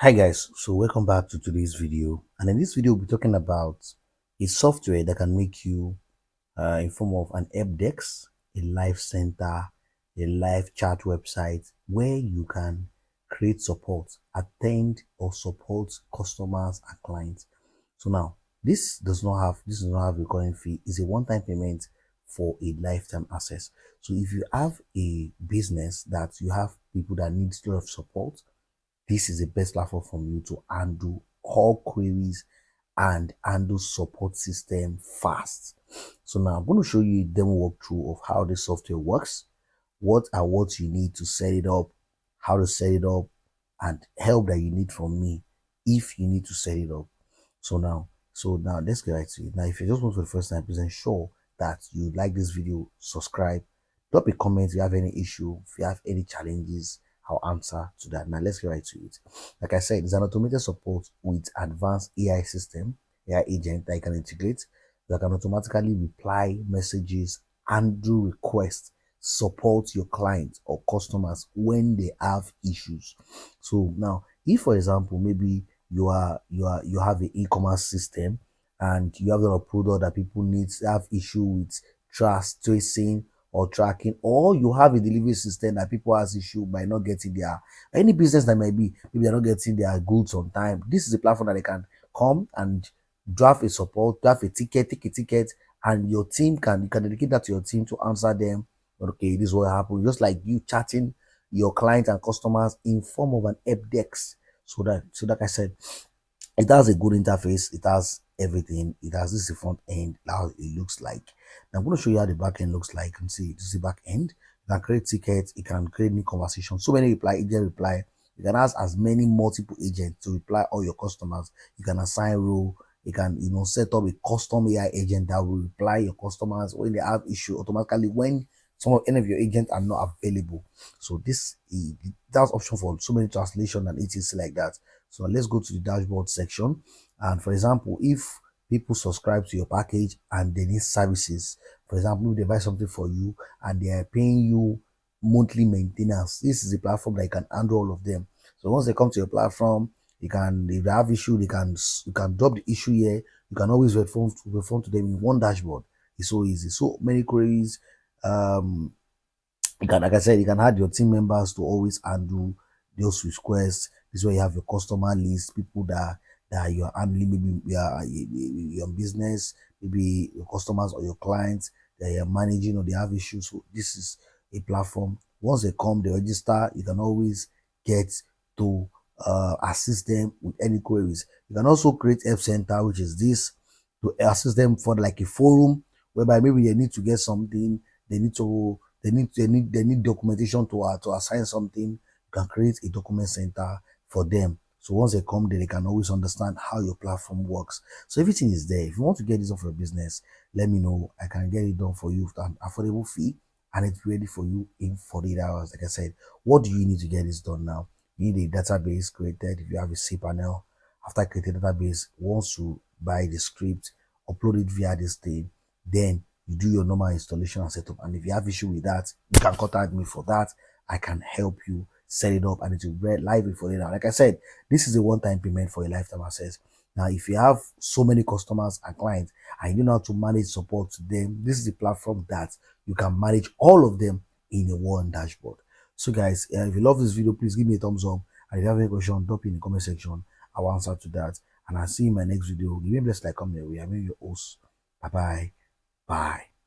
Hi guys, so welcome back to today's video, and in this video we'll be talking about a software that can make you in form of an Helpdesk, a live center, a live chat website where you can create support, attend or support customers and clients. So now this does not have recurring fee. It's a one-time payment for a lifetime access. So if you have a business that you have people that need a lot of support, this is the best platform for you to handle all queries and handle support system fast. So now I'm going to show you a demo walkthrough of how the software works, what you need to set it up, how to set it up, and help that you need from me if you need to set it up. So now let's get right to it. Now, if you're just watching for the first time, please ensure that you like this video, subscribe, drop a comment if you have any issue, if you have any challenges, I'll answer to that. Now let's get right to it. Like I said, it's an automated support with advanced AI system, AI agent that you can integrate that can automatically reply messages, handle requests, support your clients or customers when they have issues. So now, if for example, maybe you have an e-commerce system and you have a product that people need have issue with tracing or tracking, or you have a delivery system that people has issue by not getting their any business that might be, maybe they're not getting their goods on time. This is a platform that they can come and draft a support, draft a ticket, take a ticket, and your team you can dedicate that to your team to answer them. Okay, this is what happened. Just like you chatting your clients and customers in form of an app desk. So like I said, it has a good interface, it has everything, it has this front end, how it looks like. Now I'm going to show you how the back end looks like. You can see this is the back end. You can create tickets, you can create new conversations, so many agent reply. You can ask as many multiple agents to reply all your customers. You can assign role, you can set up a custom AI agent that will reply your customers when they have issue automatically when any of your agents are not available. So this that's option for so many translation and etc like that. So let's go to the dashboard section. And for example, if people subscribe to your package and they need services, for example, if they buy something for you and they are paying you monthly maintenance, this is a platform that you can handle all of them. So once they come to your platform, if they have issue, you can drop the issue here. You can always respond to them in one dashboard. It's so easy. So many queries. Um, you can, like I said, you can add your team members to always handle those requests. This is where you have your customer list, people that you're handling, maybe your business, maybe your customers or your clients that you're managing or they have issues. So this is a platform. Once they come, they register, you can always get to assist them with any queries. You can also create Help Center, which is this, to assist them for like a forum whereby maybe they need to get something, they need documentation to assign something. You can create a document center for them. So once they come there, they can always understand how your platform works. So everything is there. If you want to get this off your business, let me know. I can get it done for you with an affordable fee and it's ready for you in 48 hours. Like I said, what do you need to get this done now? You need a database created. If you have a cPanel, after creating a database, once you buy the script, upload it via this thing, then you do your normal installation and setup. And if you have issue with that, you can contact me for that. I can help you set it up and it will be live for you now. Like I said, this is a one-time payment for a lifetime access. Now, if you have so many customers and clients and you know how to manage support to them, this is the platform that you can manage all of them in a one dashboard. So guys, if you love this video, please give me a thumbs up. And if you have any question, drop in the comment section. I'll answer to that. And I'll see you in my next video. Give me a blessed like, come here. I'm your host. Bye bye. Bye.